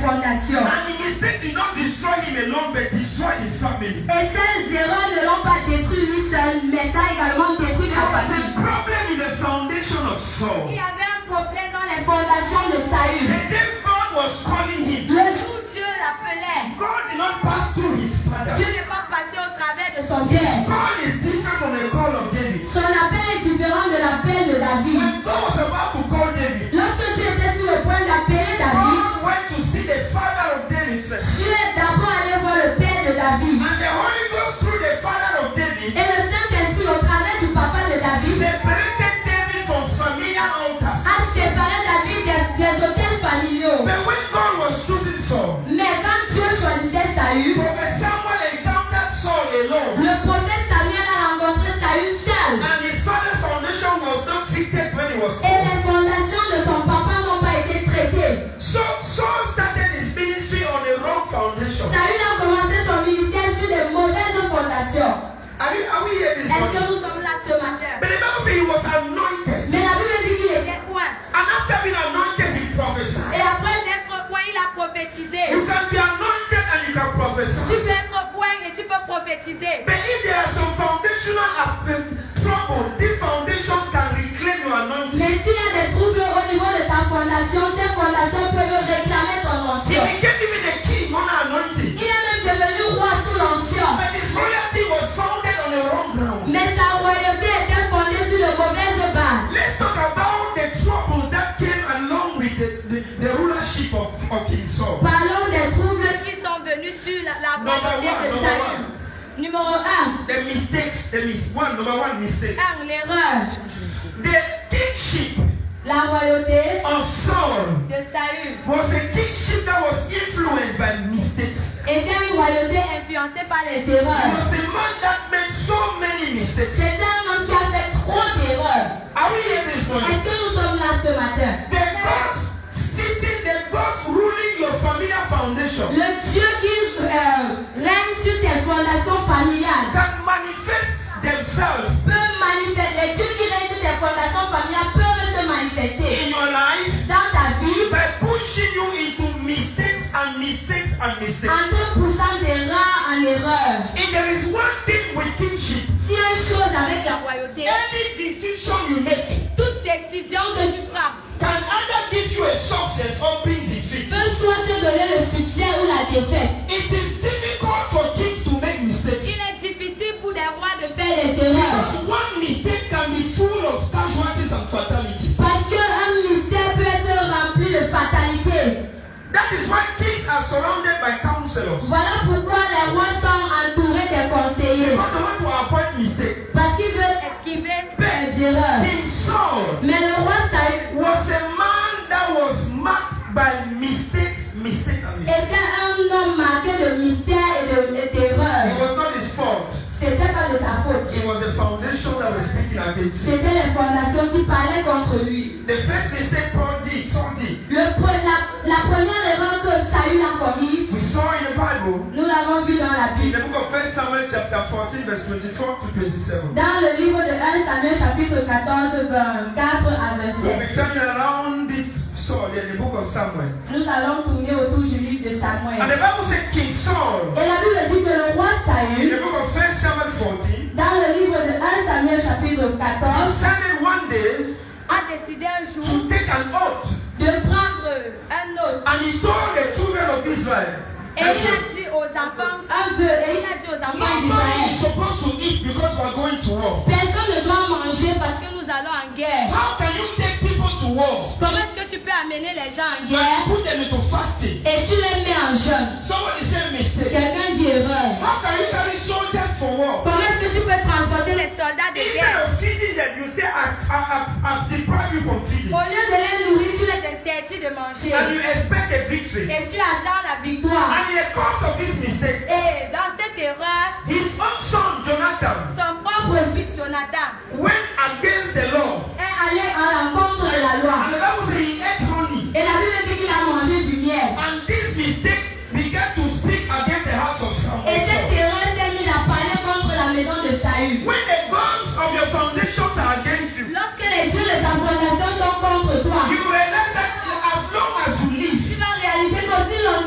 fondations. And the mistake did not destroy him alone, but destroyed his family. Et ces erreurs ne l'ont pas détruit lui seul, mais ça a également détruit There sa was a famille. problem in the foundation of Saul. Il y avait un problème dans les fondations de Saül. The day God was calling him, Le jour où Dieu l'appelait, God did not pass through his father. Dieu n'est pas passé au travers de son père. God is different from the call of David. Son appel est différent de l'appel de David. When God was about to call David, Lorsque Dieu était sur le point d'appeler David, God went to see the father of David first. Dieu est d'abord allé voir le père de David. And the Holy Ghost through the father of David Et le Saint-Esprit, au travers du papa de David, separated David from familiar altars. a séparé David des hôtels familiaux. But when God was choosing Saul, Mais quand Dieu choisissait Saül, Prophet Samuel encountered Saul alone. le prophète Samuel a rencontré Saül seul. And his father's foundation was not treated when he was Et called. les fondations de son papa n'ont pas été traitées. So Saul started his ministry on a wrong foundation. Saül a commencé son ministère sur de mauvaises fondations. Are we here this Est-ce morning? que nous sommes là ce matin? But the Bible says he was anointed. Mais la Bible dit qu'il était quoi? And after being anointed, he Et prophesied. après être quoi, il a prophétisé. You can be anointed and you can Tu prophesy. peux être quoi et tu peux prophétiser. But if there are some foundational trouble, these foundations can reclaim your anointing. Mais s'il y a des troubles au niveau de ta fondation, ces fondations peuvent réclamer ton He onction. became even a king on anointing. Il est même devenu roi sous l'onction. But his royalty was founded on the wrong ground. Mais sa royauté était fondée sur de mauvaises bases. Let's talk about the troubles that came along with the rulership of King Saul. Parlons des troubles qui sont venus sur la royauté de Number Saül. Numéro 1. The mistakes, number one mistake. 1. L'erreur. The kingship La royauté of Saul de Saül was a kingship that was influenced by mistakes. était une royauté influencée par les He erreurs. was a man that made so many mistakes. C'était un homme qui a fait trop d'erreurs. Are we here this morning? Est-ce que nous sommes là ce matin? The gods ruling your familiar foundation Le Dieu qui règne sur tes fondations familiales can manifest themselves peut manifester. Les dieux qui règnent sur tes fondations familiales peuvent se manifester in your life dans ta vie by pushing you into mistakes and mistakes and mistakes. en te poussant d'erreur en erreur. If there is one thing with kingship, Si une chose avec la royauté, any decision you make toute décision que tu prends can either give you a success or bring defeat. peut soit te donner le succès ou la défaite. It is difficult for kings to make mistakes. Il est difficile pour des rois de faire des erreurs. Because one mistake can be full of casualties and fatalities. Parce qu'un mystère peut être rempli de fatalité. That is why kings are surrounded by counselors. Voilà pourquoi les rois sont entourés des conseillers. Because they want to avoid mistakes. Parce qu'ils veulent esquiver les erreurs. King Saul Mais le roi Saül was a man that was marked by mistakes and mistakes. était un homme marqué de mystère et d'erreurs. It was not his fault. C'était pas de sa faute. It was the foundation that was speaking against him. C'était les fondations qui parlaient contre lui. The first mistake Saul did, La première erreur que Saül a commise, we saw in the Bible, nous l'avons vu dans la in Bible. the book of 1 Samuel chapter 14, verse 24 to 27. Dans le livre de 1 Samuel chapitre 14, 24 à We'll be 27. turning around this Saul in the book of Samuel. Nous allons tourner autour du livre de And Samuel. the Bible said King Saul, Et la Bible dit que le roi in the Saül, book of 1 Samuel 14, dans le livre de 1 Samuel chapitre 14, decided one day a décidé un jour to take an oath. de prendre un autre. And he told the children of Israel, Et il a dit aux enfants, un peu, et il a dit aux enfants nobody is d'Israël, supposed to eat because we are going to war. personne ne doit manger parce que nous allons en guerre. How can you take people to war Comment est-ce que tu peux amener les gens en and guerre put them into fasting? et tu les mets en jeûne? Somebody said mistake. Quelqu'un dit erreur. How can you carry soldiers for war? Comment est-ce que tu peux transporter les soldats de Instead guerre? of feeding them, you say, I've deprived you from feeding. Au lieu de les nourrir, tu les interdis de manger. And you expect a victory. Et tu attends la victoire. And in the course of this mistake, Et dans cette erreur, his own son Jonathan son propre fils Jonathan went against the law. est allé à l'encontre de la loi. And the Bible says he ate honey. Et la Bible dit qu'il a mangé du miel. And this mistake began to speak against the house of Et cette Samuel. erreur s'est mise à parler contre la maison de Saül. When the gods of your foundations are against you, Lorsque les dieux de ta fondation sont contre toi, you realize that as long as you live, tu vas réaliser qu'aussi longtemps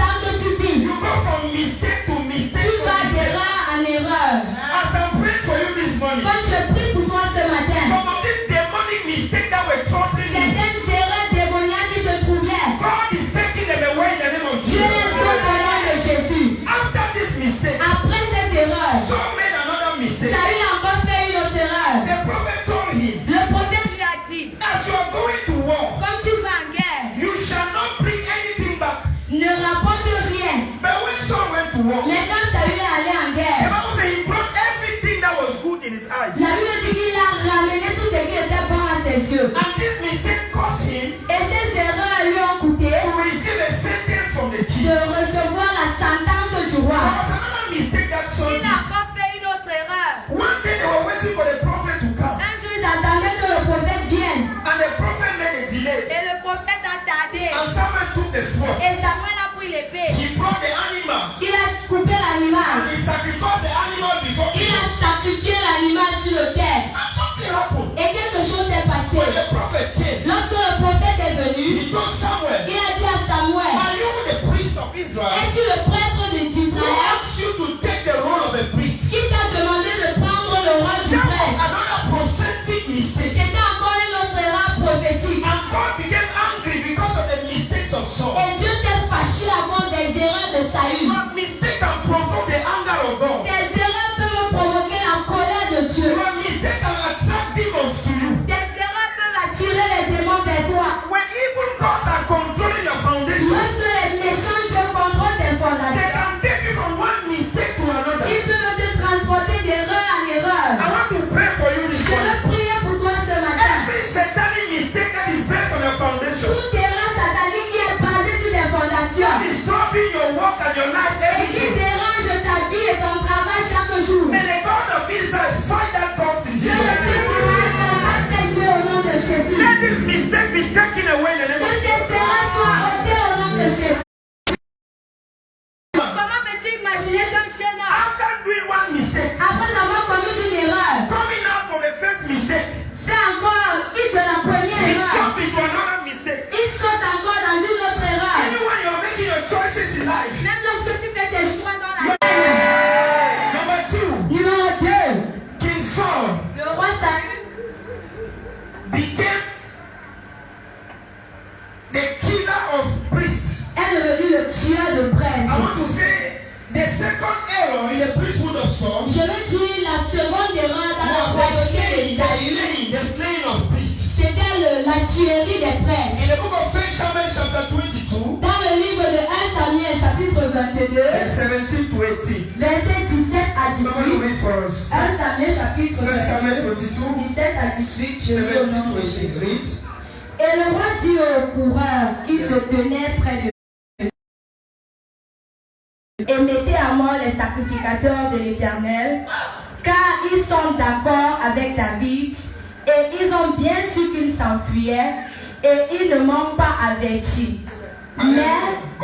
l'animal. he sacrificed the animal before Il him. a sacrifié l'animal sur l'autel. And something happened. Et quelque chose s'est When passé. the prophet came, Lorsque le prophète est venu, he told Samuel, il a dit à Samuel, are you the priest of Israel? es-tu le prêtre Who d'Israël asked you to take the role of a priest? qui t'a demandé de prendre le rôle du That was prêtre? another prophetic mistake. C'était encore une autre erreur prophétique. And God became angry because of the mistakes of Saul. Et Dieu s'est fâché à cause des erreurs de Saül. Your mistake can provoke the anger of God. Tes erreurs peuvent provoquer la colère de Dieu. Your mistake can attract demons to you. Tes erreurs peuvent attirer les démons vers toi. When evil gods are controlling your foundation, Lorsque les méchants dieux contrôlent tes they fondations, can take you from one mistake to another. ils peuvent te transporter d'erreur en erreur. I want to pray for you this Je veux morning. prier pour toi ce matin. Every satanic mistake that is based on your foundation, Toute erreur satanique qui est basée sur tes fondations disturbing your work and your life et every qui day. dérange ta vie et ton travail chaque jour. May the God of Israel fight that box in Que Jesus' le Dieu name. d'Israël combatte ces dieux au nom de Jésus. Let this mistake be taken away in the name Que of ces Jesus. erreurs soient ôtées au nom de Jésus. Comment peux-tu imaginer qu'un jeune homme, After doing one mistake, Après avoir commis une erreur, coming out from the first mistake, fait encore une de la première he erreur. jump into another mistake. Il saute encore dans une autre erreur. Even when you're making your choices in life. même lorsque tu fais tes choix dans la vie, Number two, Numéro 2. King Saul le roi Saül became the killer of priests. Est devenu le tueur de I prêtres. want to say the second error in the priesthood of Saul Je veux dire la seconde erreur dans la royauté de Saül, the slaying of priests. c'était la tuerie des prêtres. In the book of 1 Samuel chapter 22, Dans le livre de 1 Samuel chapitre 22, verse 17 to 18. versets 17 à Somebody 18. read for us. 1 Samuel chapitre 1 Samuel 22, 22, 17 à 18, je lis au 17 nom to de 18. Jésus. Read. Et le roi dit aux coureurs qui se tenaient près de et mettez à mort les sacrificateurs de l'Éternel, car ils sont d'accord avec David, et ils ont bien su qu'il s'enfuyait, et ils ne m'ont pas averti. Mais,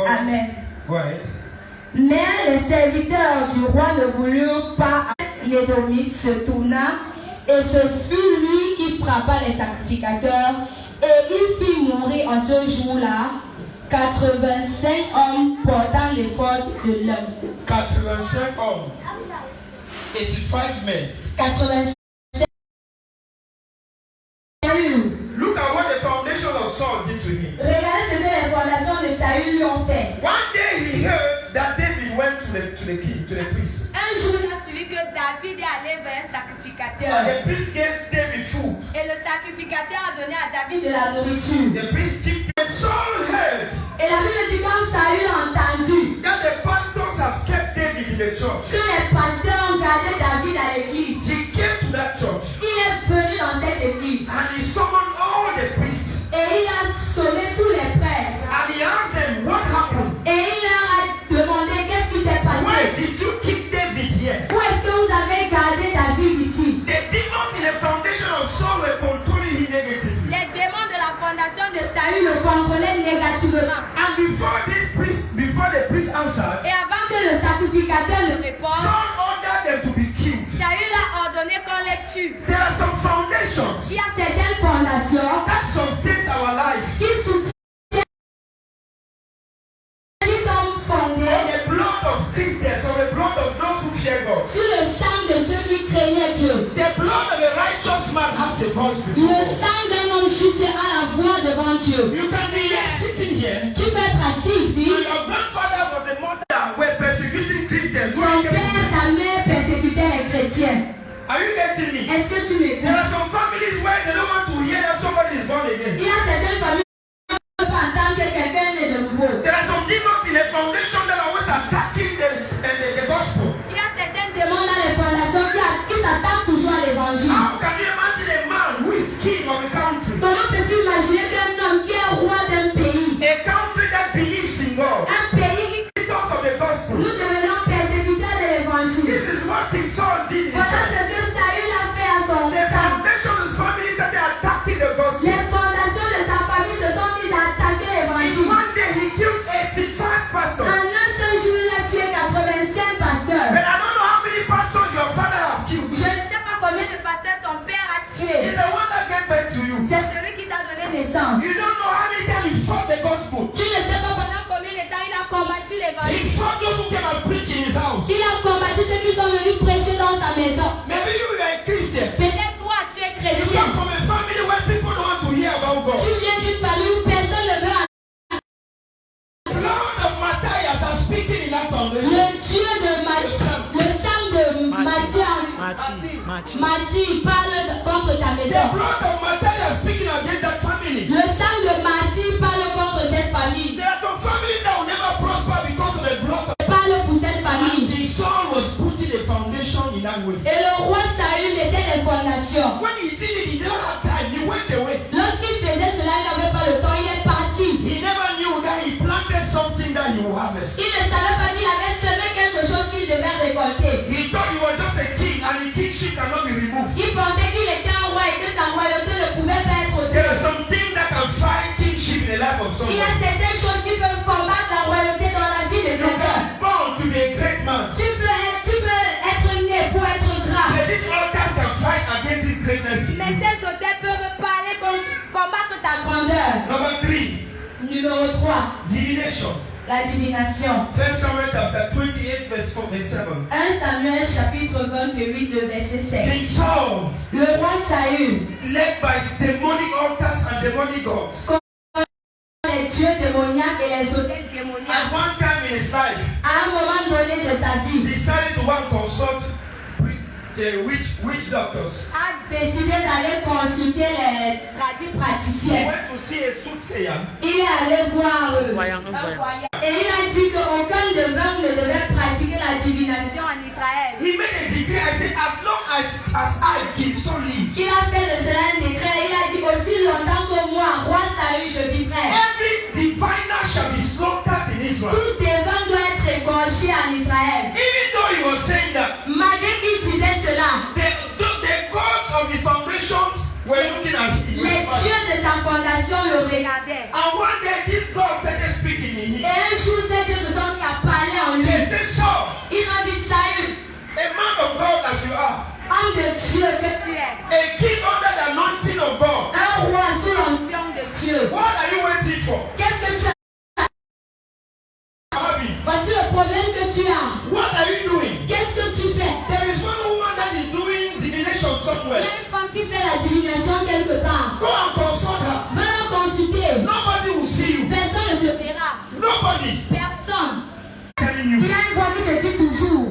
Amen. Go ahead. Mais les serviteurs du roi ne voulurent pas. L'édomite se tourna, et ce fut lui qui frappa les sacrificateurs, et il fit mourir en ce jour-là 85 hommes portant l'éphod de l'homme. 85 hommes. 85 men. 85. Look at what the foundation of Saul did to him. Regardez ce que les fondations de Saül lui ont fait. One day he heard that David went to the king, to the priest. un jour il a suivi que David est allé vers un And sacrificateur the priest gave David food. et le sacrificateur a donné à David De la nourriture. The priest took and Saul heard Et la Bible dit quand Saül a entendu that the pastors have kept David in the church. que les pasteurs ont gardé David à l'église, He came to that church il est venu dans cette église and he summoned all the priests et il a sonné tous les prêtres and he asked them what happened. et il leur a demandé qu'est-ce qui s'est Why passé. did you keep David here? Où est-ce que vous avez gardé David ici? The demons in the foundation of Saul were controlling him negatively. les démons de la fondation de Saül. Saül le contrôlait négativement. And before the priest answered, Et avant Que le sacrificateur de le répondre, Saul ordered them to be killed. Saül a ordonné qu'on les tue. There are some foundations il y a certaines fondations that sustain our life. qui soutiennent, qui sont On fondées the blood of Christians, on the blood of those who fear God. sur le sang de ceux qui craignaient Dieu. The blood of a righteous man has a voice Le before God. sang d'un homme juste a la voix devant Dieu. You can be here sitting here. Tu peux être assis ici. And your grandfather was a mother were persecuting Christians. Ton père, ta mère persécutait les chrétiens. Are you getting me? Est-ce que tu There m'écoutes? are some families where they don't want to hear that somebody is born again. Il y a certaines familles qui ne peuvent pas entendre que quelqu'un est de nouveau. There are some demons in the foundation that are always attacking the gospel. Il y a certaines Des gens dans les fondations qui s'attaquent toujours à l'évangile. How can you imagine a man who is king of a country? Comment peux-tu imaginer qu'un homme qui est roi d'un pays, A country that believes in God. un pays qui Because of the gospel. nous devenons persécuteurs de l'évangile? This is what King Saul did. Voilà ce que Saül a fait à son The temps. foundation of his family started attacking the gospel. Les fondations de sa famille se l'évangile. He fought those who came and preached in his house. Il a combattu ceux qui sont venus prêcher dans sa maison. Maybe you are a Christian. Peut-être toi, tu es You chrétien. come from a family where people don't want to hear about God. Tu viens d'une famille où personne ne veut. Blood of Matthias are speaking in that foundation. Le Dieu de le sang de Matthias parle contre ta The maison. blood of Matthias speaking against that family. Le sang de Matthias parle contre cette famille. There are some families that will never prosper because of the blood of Parle pour cette famille. the son was putting a foundation in that way. Et le roi Saül mettait les fondations. When he did it, he never had time. He went away. Lorsqu'il faisait cela, il n'avait pas le temps. Il est parti. He never knew that he planted something that he will harvest. Il ne savait pas qu'il avait semé quelque chose qu'il devait récolter. He thought he was just a king and the kingship cannot be removed. Il pensait qu'il était un roi et que sa royauté ne pouvait pas être There are ôtée. some things that can fight kingship in the life of Il y a someone. certaines choses qui peuvent combattre la royauté dans la vie de You quelqu'un. can born to be a great man. Tu peux être né pour être grand. But these altars can fight against this greatness. Mais ces auteurs peuvent parler combattre ta grandeur. Number 3, Numéro 3, divination. la divination. 1 Samuel chapter 28 verse 4 verse 7. 1 Samuel chapitre 28 le verset 7. King Saul, Le roi Saül, led by demonic altars and demonic gods, les dieux démoniaques et les autels at démoniaques, one time in his life, à un moment donné de sa vie, decided to go and consult the witch doctors. a décidé d'aller consulter les He praticiens. went to see a soothsayer. Il est allé voir eux. Voyant. Et il a dit qu'aucun devant ne devait pratiquer la divination. En Israël. He made a decree and said, as long as I, King Saul, live, Il a fait de cela un décret. Il a dit aussi longtemps que moi, roi Saül, je vivrai. every diviner shall be slaughtered in Israel. Tout devant doit être égorgé en Israël. Even though he was saying that, Malgré qu'il disait cela, the gods of his foundations were looking at him. les dieux de sa fondation le regardaient. Regardez. And one day this God started speaking in Et him. un jour, ces dieux se sont mis à parler en lui. They said, Saul, Ils ont dit, Saül, a man of God as you are, homme de Dieu que tu Tu es, es a king under the anointing of God, un roi sous l'onction de Dieu. what are you waiting for? Qu'est-ce que tu as? Abby, Voici le problème que tu as. what are you doing? Qu'est-ce que tu fais? There is one woman that is doing divination Il y somewhere. a une femme qui fait la divination quelque part. Go and consult her. Va la consulter. Nobody will see you. Personne ne te verra. Nobody Personne. telling Il y you. a une voix qui te dit toujours.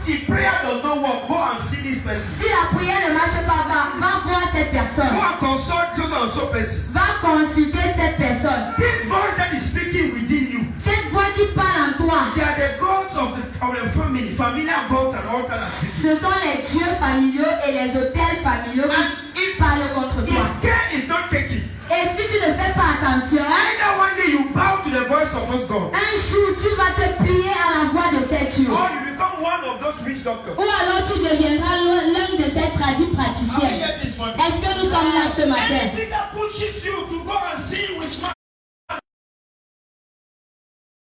If prayer does not work, go and see this person. Si la prière ne marche pas, va voir cette personne. Go and consult so and so person. Va consulter cette personne. This voice that is speaking within you, Cette voix qui parle en toi, they are the gods of the family, familiar gods and all kind of things. ce sont les dieux familiaux et les hôtels familiaux qui parlent contre toi. If care is not taken, Et si tu ne fais pas attention, either one day you bow to the voice of those gods, un jour tu vas te plier à la voix de ces dieux. or you become one of those witch doctors. Ou alors tu deviendras l'un de ces tradis How we praticiens. get this one? Est-ce que nous sommes là ce matin? Anything that pushes you to go and see which man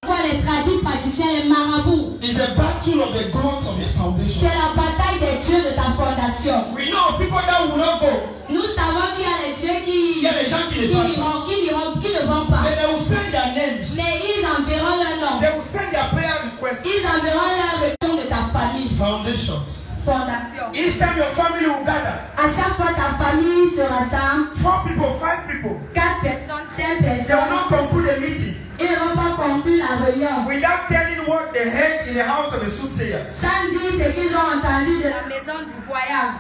Pourquoi les tradis praticiens, les marabouts? is a battle of the gods of your foundation. C'est la bataille des dieux de ta fondation. We know people that will not go. Nous savons qu'il y a les dieux Il y a des gens qui ne parlent pas. qui ne vont pas. But they will send their names. Mais ils enverront leur nom. They will send their prayer requests. Ils enverront leur retour de ta famille. Foundations. Fondation. Each time your family will gather, À chaque fois ta famille se rassemble, 4 people, 5 people, 4 personnes, 5 they will personnes, not conclude a meeting ils ne vont pas conclure la réunion. without telling what they heard in the house of a soothsayer. Sans dire ce qu'ils ont entendu de La la maison du voyant.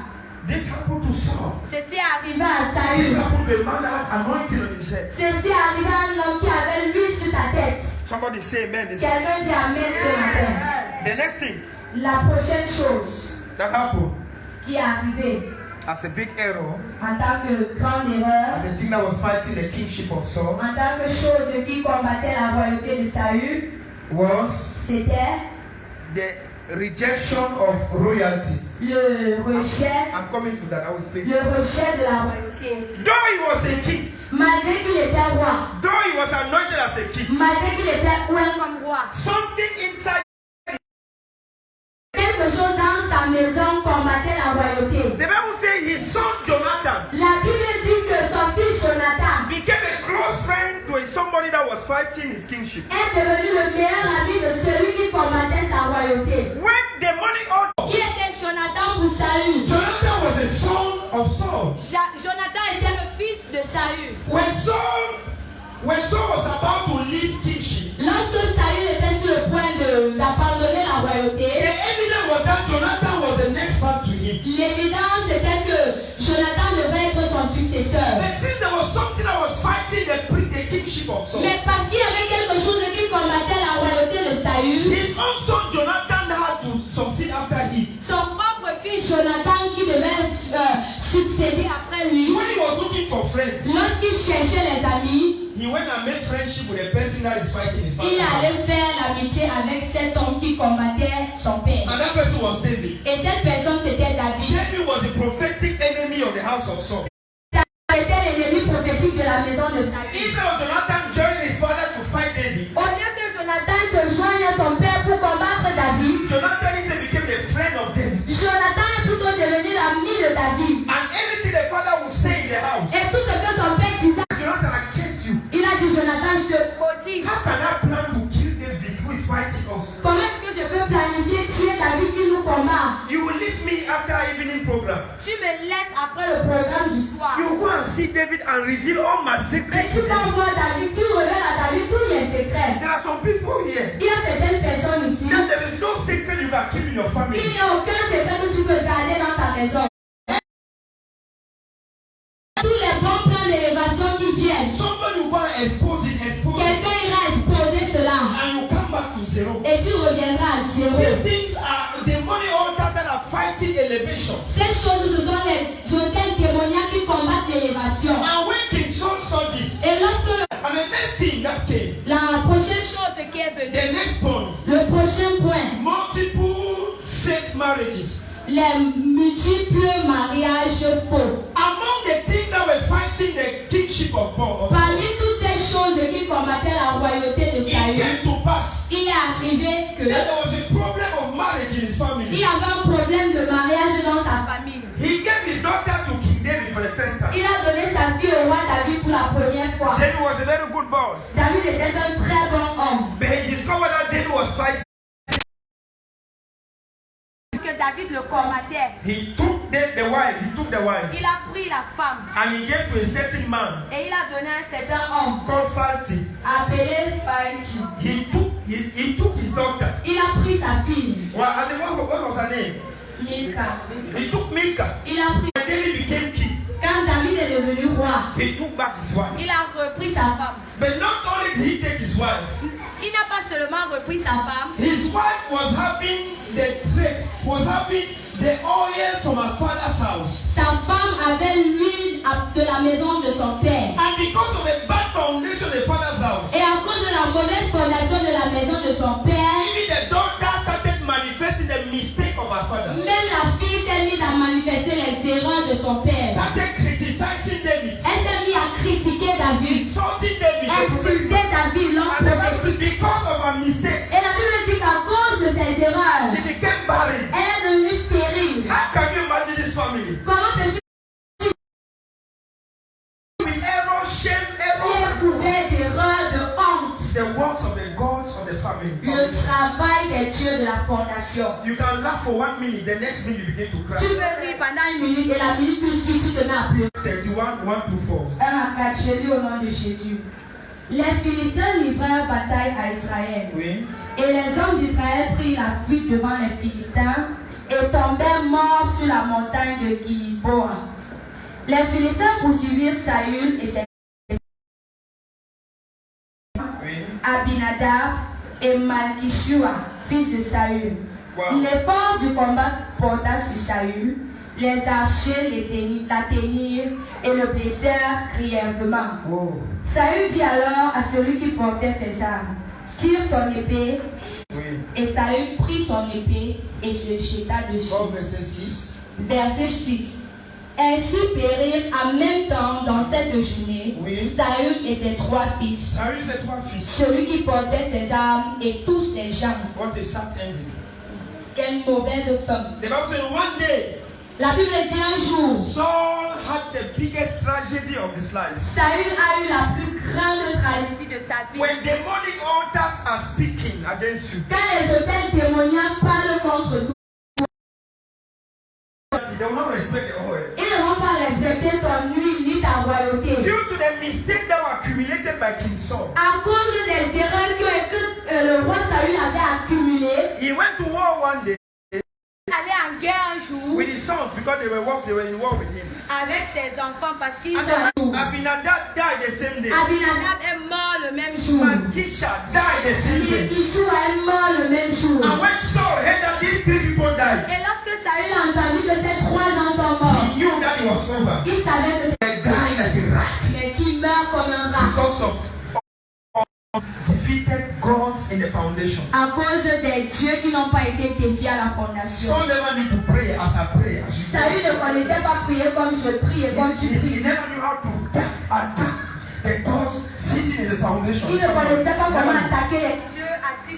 This happened to Saul. Ceci est arrivé. arrivée à This Saül. happened to a man that had anointing on his head. Ceci est arrivé à un homme qui avait l'huile sur sa tête. Somebody say amen. This Quelqu'un dit Amen ce matin. The next thing La prochaine chose that happened qui est arrivée as a big error, en tant que grande erreur, the thing that was fighting the kingship of Saul, en tant que chose qui combattait la royauté de Saül, was c'était the rejection of royalty. le rejet I'm coming to that. I will speak. de la royauté. Though he was a king, Malgré qu'il était roi, though he was anointed as a king, malgré qu'il était roi, Comme roi. something inside quelque chose dans sa maison combattait la royauté. the Bible says his son Jonathan La Bible dit que son fils Jonathan became a close friend to somebody that that was fighting his kingship. est devenu le meilleur ami de celui qui combattait sa royauté. When the money order, Qui était Jonathan pour Saül? Jonathan was the son of Saul. Jonathan était le fils de Saül. When Saul was about to leave kingship, Lorsque Saül était sur le point d'abandonner la the royauté, evidence was that Jonathan was the next man to him. l'évidence était que Jonathan devait être son successeur. But since there was something that was fighting the kingship of Saul, Mais parce qu'il y avait quelque chose qui combattait la royauté de Saül, his own son Jonathan had to succeed after him. Son propre fils, Jonathan qui devait succéder après lui, When he was looking for friends, lorsqu'il cherchait les amis, he went and made friendship with a person that is fighting his il father. allait faire l'amitié avec cet homme qui combattait son père. And that person was David. Et cette personne c'était David. David was the prophetic enemy of the house of Saul. C'était l'ennemi prophétique de la maison de Saül. Instead of Jonathan joining his father to fight David, Au lieu que Jonathan se joigne à son père pour combattre David, Jonathan instead became the friend of David. Jonathan est plutôt devenu l'ami de David. And everything the father would say in the house, Et tout ce que son père disait, Jonathan, I curse you. il a dit Jonathan, je te maudit. How can I plan to kill David who is fighting us? comment est-ce que je peux planifier tuer David qui nous combat? You will leave me after evening program. Tu me laisses après Le le programme du soir. You go and see David and reveal all my Et secrets. tu vas voir David, tu révèles à David tous mes secrets. There are some people here Il y a certaines personnes ici. that there is no secret you can keep in your Il family. n'y a aucun secret que tu peux garder dans ta maison. Tous les bons plans d'élévation qui viennent, Somebody will go and expose it, quelqu'un ira exposer cela. and you come back to zero. Et tu reviendras à zéro. These things are the money altars that are fighting elevation. Ces choses, ce sont les hôtels démoniaques qui combattent l'élévation. And when King Saul saw this, Et lorsque and the next thing that came, la prochaine chose, chose qui est venue. the next point, le prochain point, multiple fake marriages. les multiples mariages faux. Among the things that were fighting the kingship of God, Parmi toutes ces choses qui combattaient la royauté de it Saül, came to pass il est arrivé que that there was a problem of marriage in his il family. y avait un problème de mariage dans sa famille. Famille. He gave his daughter to King David for the first time. Il a donné sa fille au roi David pour la première fois. David was a very good boy, David était un très bon homme. but he discovered that David was fighting. Que David le combattait. He took the wife, Il a pris la femme and he gave to a certain man et il a donné un certain Un homme called Falti. appelé Faïti. He took his daughter. Il a pris sa fille, Well, and what was her name? Milka. He took Milcah. Il a pris. When David became king, Quand David est devenu roi, he took back his wife. Il a repris sa femme. But not only did he take his wife, Il n'a pas seulement repris sa femme, his wife was having the oil from her father's house. sa femme avait l'huile de la maison de son père. And because of the bad foundation of the father's house, Et à cause de la mauvaise fondation de la maison de son père, even the daughter started manifesting the mistake of her father. même la fille s'est mise à manifester les erreurs de son père. Started criticizing David, Elle s'est mise à critiquer David, insulting David. insulter David, l'homme And the Bible says, prophétique. because of her mistake, Et la Bible dit qu'à cause de ses erreurs, she became barren. elle est devenue stérile. How can you imagine this family? Comment peux-tu With error, shame, être couvert d'erreurs, de honte? the works of the gods of the family. Le travail des dieux de la fondation. You can laugh for 1 minute, the next minute you begin to Tu cry. peux rire pendant une minute et la minute qui suit, tu te mets à pleurer. 31, 1 to 4. 1 à 4, je lis au nom de Jésus. Les Philistins livrèrent bataille à Israël. Oui. Et les hommes d'Israël prirent la fuite devant les Philistins et tombèrent morts sur la montagne de Gilboa. Les Philistins poursuivirent Saül et ses Oui. Abinadab et Malkishua, fils de Saül. Wow. L'effort du combat porta sur Saül. Les archers l'atteignirent et le blessèrent grièvement. Oh. Saül dit alors à celui qui portait ses armes, tire ton épée. Oui. Et Saül prit son épée et se jeta dessus. Oh, verset 6. Verset 6. Ainsi périrent en même temps dans cette journée Oui. Saül et ses 3 fils, Saül, ses 3 fils. celui qui portait ses armes et tous ses gens. What a sad ending. Quelle mauvaise femme. The Bible says one day, La Bible dit un jour, Saul had the biggest tragedy of his life. Saül a eu la plus grande tragédie de sa vie. When demonic altars are speaking against you, Quand les hôtels démoniaques parlent contre toi, they will not respect the oil. ils ne vont pas respecter ton huile ni ta royauté. Due to the mistake that were accumulated by King Saul, À cause des erreurs que le roi Saül avait accumulées, he went to war one day Aller en guerre un jour with his sons because they were in war with him. avec ses enfants parce qu'ils And ont... Abinadab died the same day. Abinadab est mort le même jour. Malkisha died the same day. Yeshua est mort le même jour. And when Saul heard that these three people died, Et lorsque Saül a entendu que ces trois gens sont morts, he knew that it was over. il savait que They died like a rat mais qui meurt comme un rat. because of defeated gods in the foundation. À cause des dieux qui n'ont pas été défiés à la fondation. Saul never need to pray as I pray. Saül ne connaissait pas prier comme je prie et comme tu He pries. never knew how to attack the gods sitting in the foundation. Il ne connaissait pas comment attaquer les Dieu assis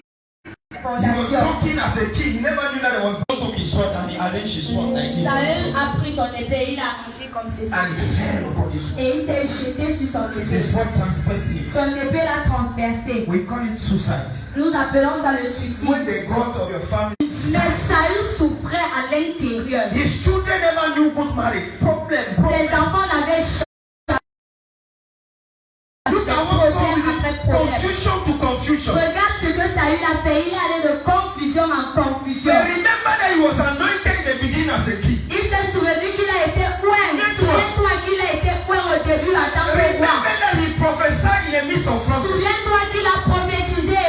He was talking as a king. He never knew that there was no took his sword and he arranged his sword like this. Saül a pris son épée, il a rangé comme ceci. And he fell upon his sword. Et il s'est jeté sur son épée. The sword transperced him. Son épée l'a transpercé. We call it suicide. Nous appelons ça le When suicide. the gods of your family. Mais Saül souffrait à l'intérieur. His children never knew good marriage. Problem. Ses enfants n'avaient Look at what Saul did. Confusion to confusion. Regarde ce que Saül a fait. Il allait de confusion en confusion. But remember that he was anointed in the beginning as a king. Il s'est souvenu qu'il a été oint. Souviens-toi qu'il a été oint au début en tant que roi. Remember that he prophesied in the midst of trouble. Souviens-toi qu'il a prophétisé.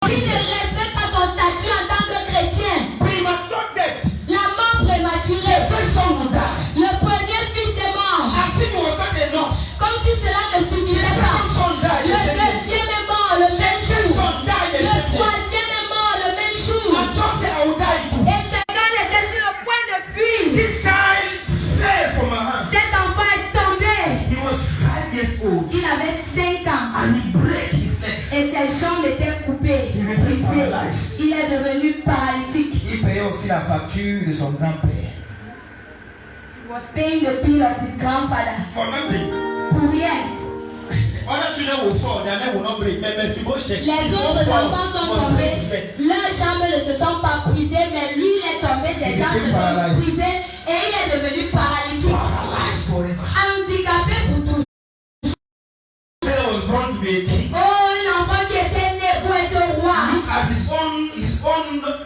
Il ne respecte pas ton statut en tant que chrétien. Premature death. La mort prématurée. The first son will die. Le premier fils est mort. As if it was not enough. Comme si cela ne The suffisait pas. second son died. Le The second deuxième est mort le même jour. son died. The Le second. troisième est mort le même jour. And John said, I will die too. Et cet quand il était sur le point de fuir. This child fell from my hand. enfant est tombé. He was 5 years old. Il avait 5 ans. And he broke his legs. Et ses jambes étaient coupées, brisées. Il est devenu paralytique. Il payait aussi la facture de son grand-père. He was paying the bill of his grandfather. For nothing. Pour rien. Other children will fall, their leg will not break. Les autres enfants sont tombés. Leurs jambes ne se sont pas brisées, mais lui il est tombé, ses jambes se sont brisées et il est devenu paralytique. Paralyzed forever. Handicapé pour toujours. Was born to be a king. Oh, l'enfant qui était né pour être roi. Look at his own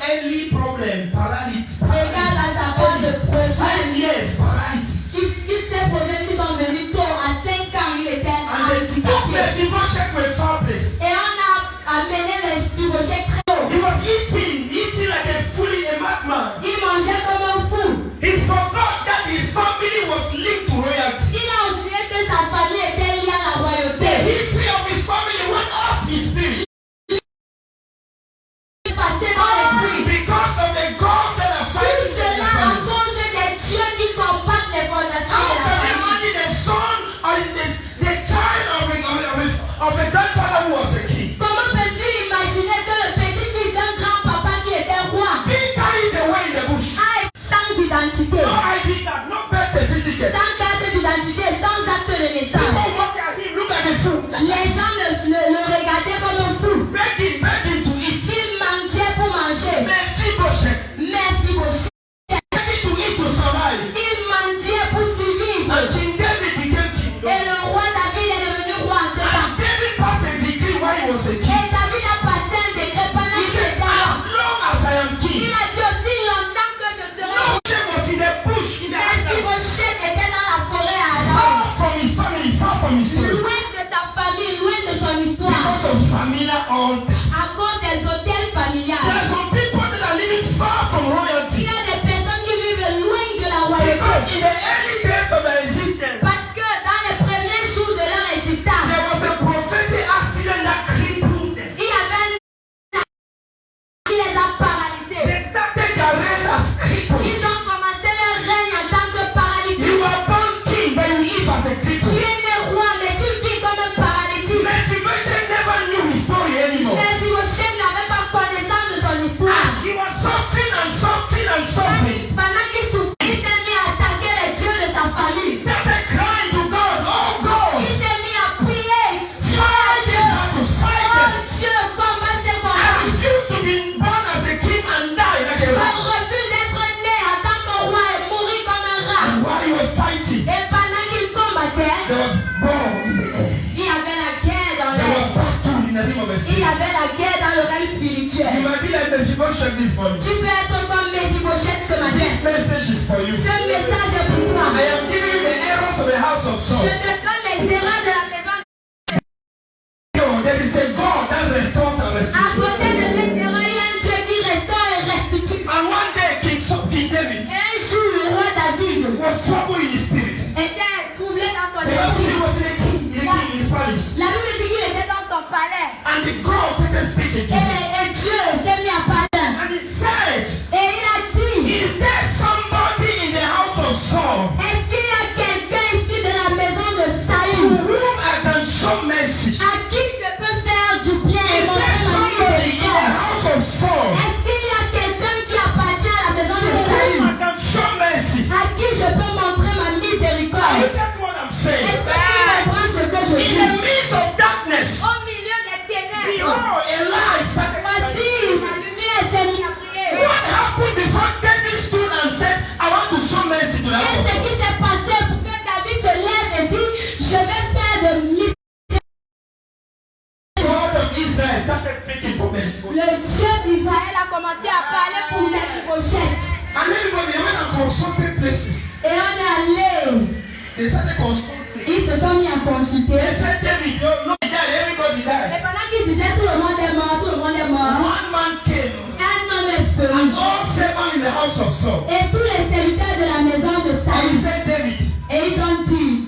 early problem, paralysis. Regarde à sa part de 5 problème. years, paralysis. Ces problèmes qui sont venus tôt, à 5 ans, il était And they took the handicapé. Mephibosheth to a far place. Et on a amené les Mephibosheth très haut. He was eating like a fully a madman. Il mangeait comme un fou. He forgot that his family was linked to royalty. Il a oublié que sa famille était liée à la The royauté. history of his family went off his spirit. Il passait dans l'esprit. Because of the gods that are Tout fighting cela the à family. cause des dieux qui combattent les fondations How de la can you famille. imagine the son or the child of a grandfather who was a king? Comment peux-tu imaginer que le petit-fils d'un grand-papa qui était roi Being carried away in the bush. a sans identité, No ID card, no birth certificate. sans carte d'identité, sans acte de naissance? People look at him, look at the food. Les gens le regardaient comme un fou. Begging to eat. Il mendiait pour manger. Mephibosheth. Mephibosheth. Begging to eat to survive. Il mendiait pour survivre. And King David became king. Et le roi David est devenu roi en ce temps. And David passed a decree while he was a Et king. David a passé un décret pendant He qu'il said, était là. as long as I am king. Il a dit aussi longtemps que je serai. Mephibosheth was in the bush in the Mephibosheth était dans la forêt à Adam. far from his family, far from his spirit. Loin de sa famille, loin de son histoire. Because of familiar altars. À cause des hôtels There familiales. are some people that are living far from Il royalty. y a des personnes qui vivent loin de la royauté. Because in the early days of their existence, Parce que dans les premiers jours de leur existence, there was a prophetic accident that crippled them. il y avait un qui les a paralysés. They started their race as cripples. Ils ont commencé leur règne en tant que paralytiques. You are born king, but you live as a Tu cripple. es né roi, mais tu vis comme un paralytique. Mephibosheth never knew his story anymore. realm of the Il y spirit. avait la guerre dans le règne You spirituel. might be like Mephibosheth this morning. Tu peux être comme Mephibosheth ce matin. This message is for you. Ce message est pour toi. I am giving you the errors of the house of Je Saul. te donne les erreurs de la maison. There is a God that restores and À restitutes. côté de ces erreurs, il y a un Dieu qui restaure et restitue. And one day, King David Et un jour, le roi David was troubled in his spirit. était troublé dans son The Bible says he esprit. was in his palace. La Bible dit qu'il était dans son palais. And the God started speaking to him. et Dieu s'est mis à parler. And he said, Et il a dit, is there somebody in the house of Saul est-ce qu'il y a quelqu'un ici de la maison de to Saül whom I can show mercy? à qui je peux faire du bien et Is montrer there ma somebody in the miséricorde? house of Saul Est-ce qu'il y a quelqu'un qui appartient à la maison to de whom Saül I can show mercy? à qui je peux montrer ma Are you miséricorde? getting what I'm saying? Est-ce que tu comprends ce que je In dis? the midst of darkness, Au milieu des ténèbres. behold, a light started Voici, shining. la lumière s'est mise à briller. What happened before David stood and said, I want to show mercy to the Et house of ce Saul? qui s'est passé pour que David se lève et dit, je vais faire de miséricorde. The God of Israel started speaking for me. Le Dieu d'Israël a commencé à parler pour Mephibosheth. And everybody, they went and consulted places. Et on est allé. They started consulting. Ils se sont mis à consulter. They said, David, no, he died, everybody Et died. pendant qu'ils disaient tout le monde est mort, tout le monde est mort, One man came, un homme est and venu. all servants in the house of Saul. Et tous les serviteurs de la maison de And he Saül. said, David, Et ils ont dit,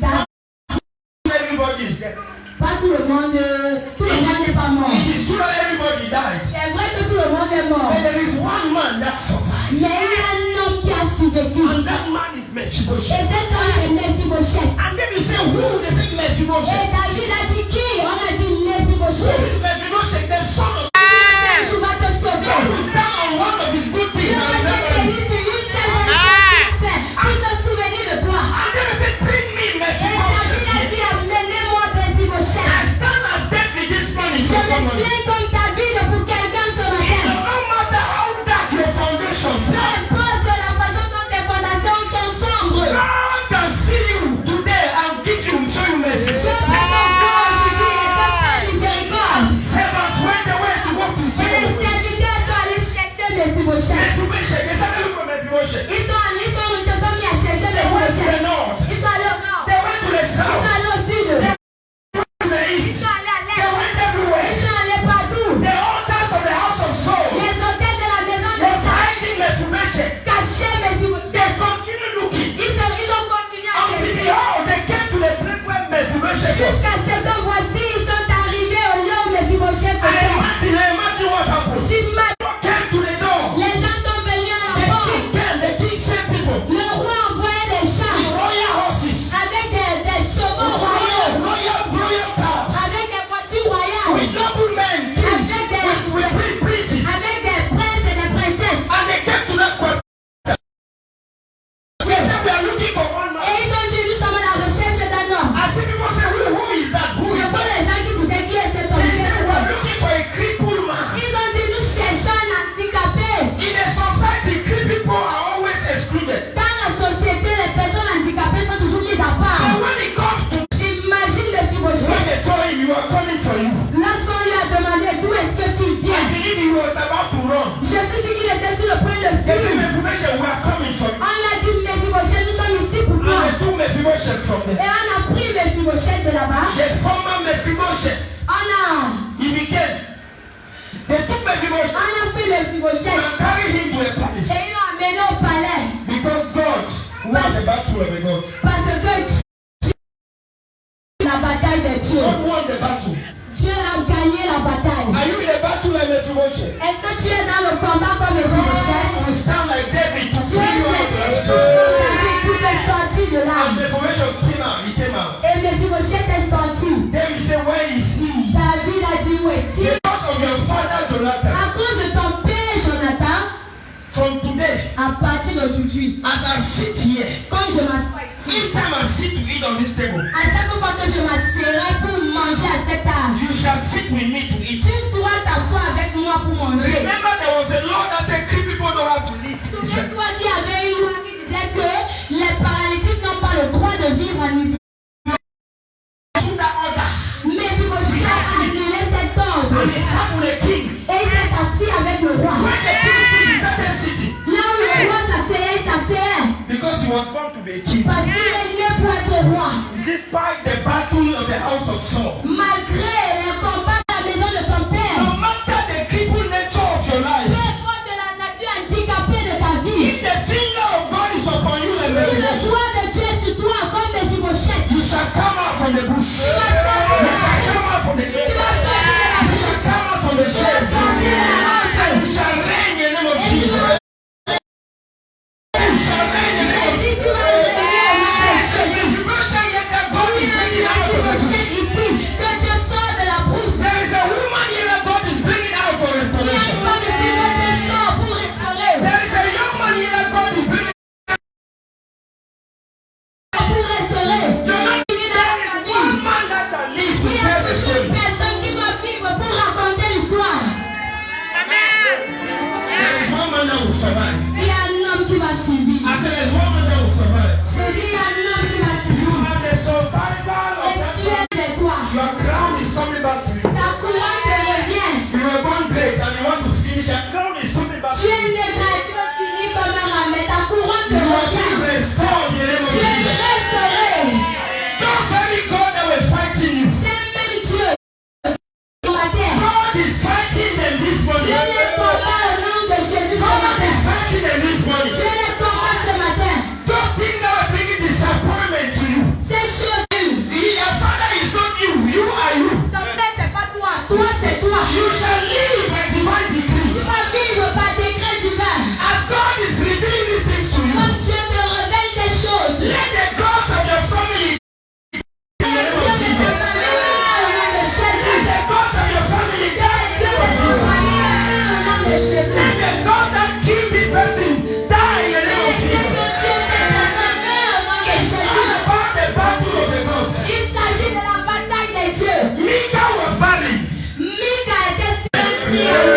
everybody is dead. pas tout le monde n'est pas mort. It is true that everybody died. C'est vrai que tout le monde est mort. But there is one man that survived. Mais il y a un homme qui a survécu. And that man is Et Mephibosheth. cet homme est Mephibosheth. And then you say, who? They say Et Mephibosheth. David a dit qui? On a dit Who Mephibosheth. is Mephibosheth? The son of Je vais te God sauver. who stand on one of his good Je things. vais And te remember him. bénir sur une seule bonne chose qu'il a fait. Pour se souvenir de toi. And then they say, bring me Et David a Mephibosheth. dit, amenez-moi Mephibosheth. I stand as David this morning Je for me somebody. tiens comme David pour quelqu'un ce No matin. matter how dark your foundations Peu are, importe la façon dont tes fondations sont sombres. God can see you today and give you, show you mercy. Je peux te voir aujourd'hui et te faire miséricorde. Servants went away to walk to Et les jail. serviteurs sont allés chercher Mephibosheth. Mephibosheth, they started looking for Mephibosheth. Ils se sont mis à chercher They went to the Mephibosheth. north. Ils sont allés au nord. They went to the Ils sont south. allés au sud. To the Ils east. sont allés à They l'est. went Ils everywhere. sont allés partout. The altars of the house of Saul Les hôtels de la maison de was Saül hiding Mephibosheth. cachaient They Mephibosheth. continued looking Ils ont continué à until chercher. behold, they came to the place where Mephibosheth was. Jusqu'à ce que voici, ils sont arrivés au lieu où Mephibosheth I était. imagine what happened. J'imagine, Came to the door. les gens sont venus à la porte. The king sent people Le roi envoyait des with chars royal horses, avec des chevaux royaux, royal cars, avec des voitures royales, with noblemen, kings, with princes, avec des princes et des princesses. and they came to that quarter. They said, we are looking for one man. Et ils ont dit, nous sommes à la recherche d'un homme. I see people say, who is that? Who Je is vois that? les gens qui disaient qui est cet homme. They said, we are looking for a crippled man. Ils ont dit, nous cherchons un handicapé. In a society, crippled people are always excluded. Dans la société, les personnes handicapées sont toujours mises à part. But when it comes to J'imagine when Mephibosheth. they told him, you are coming for you, Lorsqu'on lui a demandé d'où est-ce que tu I viens, believe he was about to run. je suis sûr qu'il était sur le point de They said, fuir. Mephibosheth, we are coming for you. On a dit, Mephibosheth, nous sommes ici pour And toi. they took Mephibosheth from Et there. on a pris Mephibosheth de là-bas. The former Mephibosheth, He became. They took Mephibosheth a pris Mephibosheth and carried him to a palace. et ils l'ont amené au palais. Because God won the battle of the God. Parce que Dieu, la bataille de Dieu. God won the battle. Dieu a gagné la bataille. Are you in the battle like Mephibosheth? Est-ce que tu es dans le combat comme Mephibosheth? God will stand like David to Dieu free you out of that s'est situation. David pour te sortir de là. And Mephibosheth came out. He came out. Et Mephibosheth est sorti. David said, where is he? David a dit, où est-il? Because of your father Jonathan. À cause de ton père Jonathan, From today, à partir d'aujourd'hui, as I sit here, quand je m'assois ici, each time I sit to eat on this table, à chaque fois que je m'assierai pour manger à cette table, you shall sit with me to eat. tu dois t'asseoir avec moi pour manger. Remember, there was a law that said crippled people don't have to live. Souviens-toi qu'il y avait une loi qui disait que les paralytiques n'ont pas le droit de vivre en Israël. To that order. Mais Mephibosheth a annulé cet ordre. And toi, c'est toi. You shall live by divine decree. Tu vas vivre par décret divin. As God is revealing these things to you, Comme Dieu te révèle ces choses. let the God of your family, Et Dieu de ta famille, au nom de Jésus. let the God of your family, Et Dieu de ta famille, au nom de Jésus. let the God that killed this person die in the name Et of Dieu Jesus. de Dieu de ta famille, au nom de It's Jésus. all about the battle of the gods. Il s'agit de la bataille des dieux. Mika was barren. Mika était spirituel.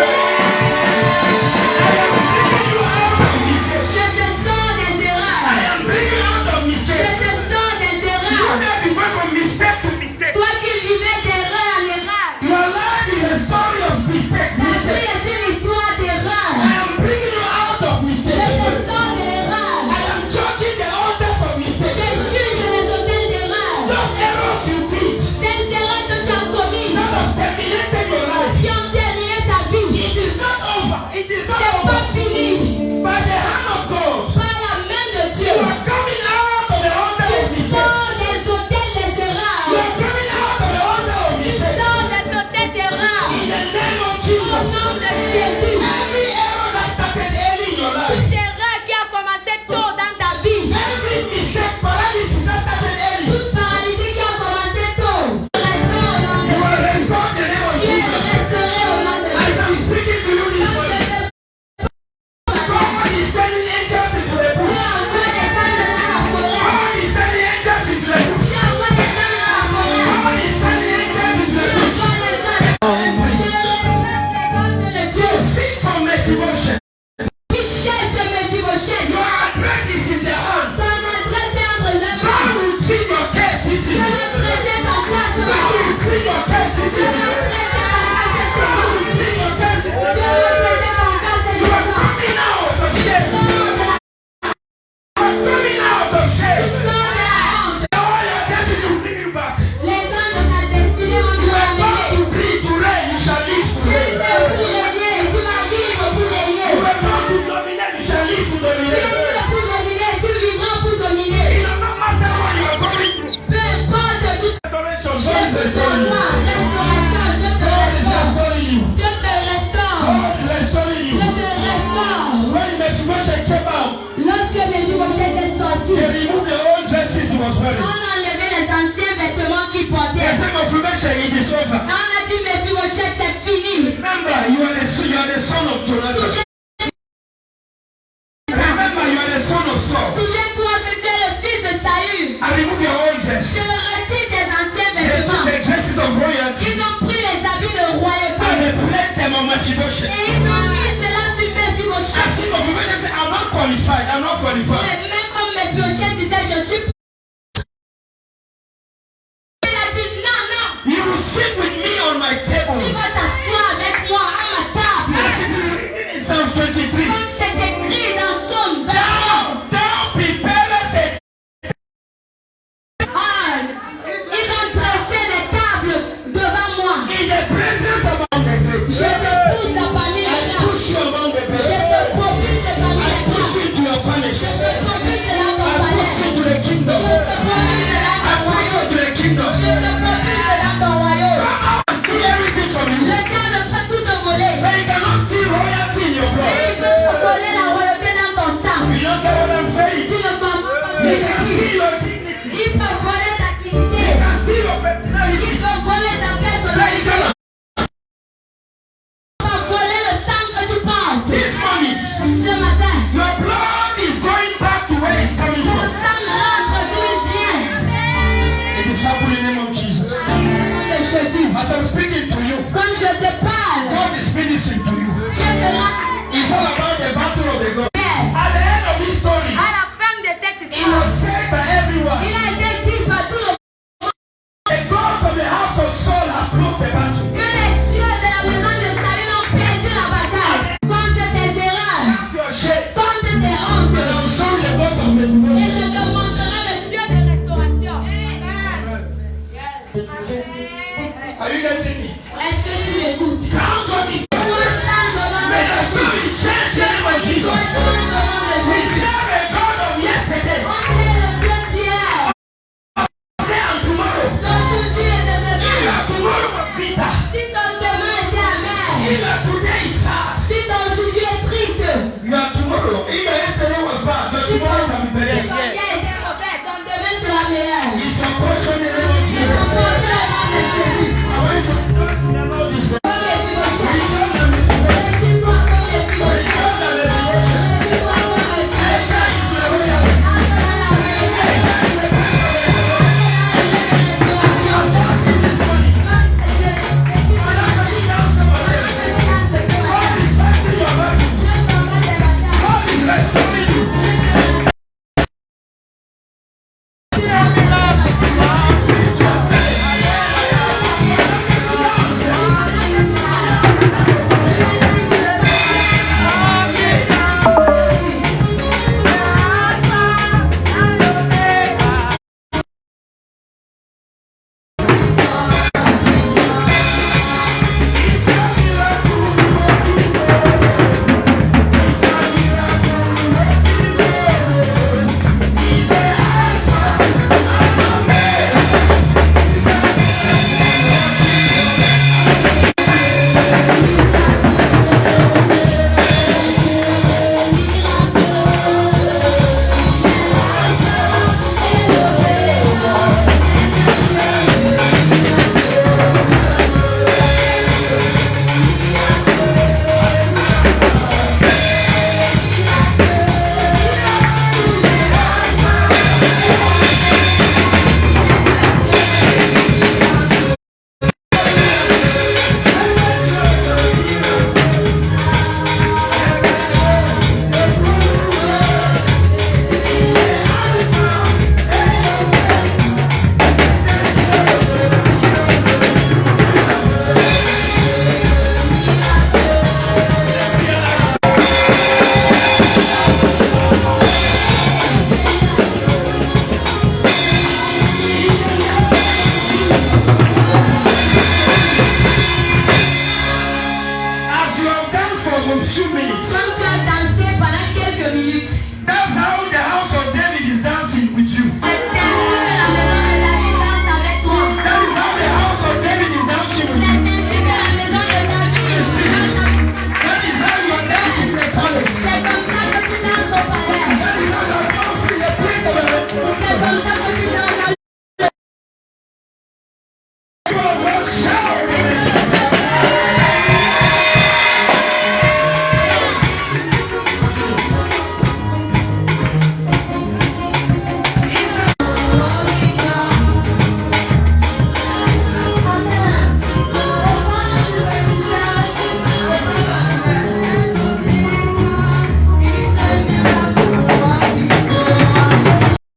I am bringing you out of mistakes. Je te sors des I erreurs. am bringing you out of Je mistakes. te sors des You erreurs. may be going from mistake to mistake. Toi qui vivais d'erreur en erreur. Your life is a story of mistake. Ta vie est une histoire d'erreur. I am bringing you out of Je mistake. te sors de l'erreur. I am judging the authors of Je mistakes. juge les hôtels d'erreur. Those errors you did Ces erreurs que tu as commises that have terminated your life. qui ont terminé ta vie. It is not over. It is not C'est pas over. fini. By the hand of God, Par la main de you Dieu. are coming out of the altar of Tu mistakes. sors des hôtels des You erreurs. are coming out of the altar of Tu mistakes. sors des hôtels d'erreur. In the name of Au Jesus. nom de Jésus. Every error that started early in your life. Toute erreur qui a commencé tôt dans ta vie. Every mistake, paralysis that started early. Toute paralysie qui a commencé tôt. Restaure au nom de You are Jésus. restored in the name of Tu es Jesus. restauré au nom de As Jésus. I'm speaking to you this morning, God is sending angels into the Tu bush. envoies les anges dans la forêt. God is sending angels into the bush. Tu envoies les anges dans la forêt. God is sending angels into Tu the bush. envoies les anges. Je relâche les anges de Dieu. Seek for Mephibosheth. Qui cherche Mephibosheth. Your address is in their hands. Son adresse est entre leurs God mains. will treat your case this Je evening. vais traiter ton cas ce God matin. will treat your case this Je vais evening. traiter ton cas ce God matin. will treat your case this Je vais evening. traiter ton cas ce You are matin. coming out of shame. Sors de la You are coming out of shame. Sors de la honte. All your destiny will bring you back. Les anges de ta destinée vont You te are born ramener. to breathe, to reign. You shall live to Tu es reign. né pour régner. Tu vas vivre pour régner. You are born to dominate. You shall live to Tu es dominate. né pour dominer. Tu vivras pour dominer. It does not matter what you are going through. Peu importe d'où Restoration. je God is te restoring you. vois. Restauration. Je te God is restaure. restoring you. Je te restaure. God is restoring Je you. te restaure. When Mephibosheth came out, Lorsque Mephibosheth est sorti, they removed the old dresses he was on wearing. a enlevé les anciens vêtements qu'il They portait. said, Mephibosheth, it is over. On a dit Mephibosheth, c'est fini. Remember, you are the son of Jonathan. Remember, you are the son of Saul. Souviens-toi que tu es le fils de Saül. I remove your old dress. Je retire tes anciens They took vêtements. the dresses of royalty Ils ont pris les habits de and royauté they placed them on Mephibosheth. et ils ont mis cela sur Mephibosheth. As if Mephibosheth said, I'm not qualified. I'm not qualified. Mais même comme Mephibosheth disait, je suis. Il a dit non, non. You will sit with me on my Tu table. vas t'asseoir avec moi à ma table. As it is written in Psalm 23. Comme c'est écrit dans Psaume 23. Thou preparest a Ah, ils ont dressé les tables devant moi. in the presence of all the great. Je te pousse parmi les I grands. push you among the Je great. te propulse parmi I les push grands. you to your Je palace. te propulse few minutes.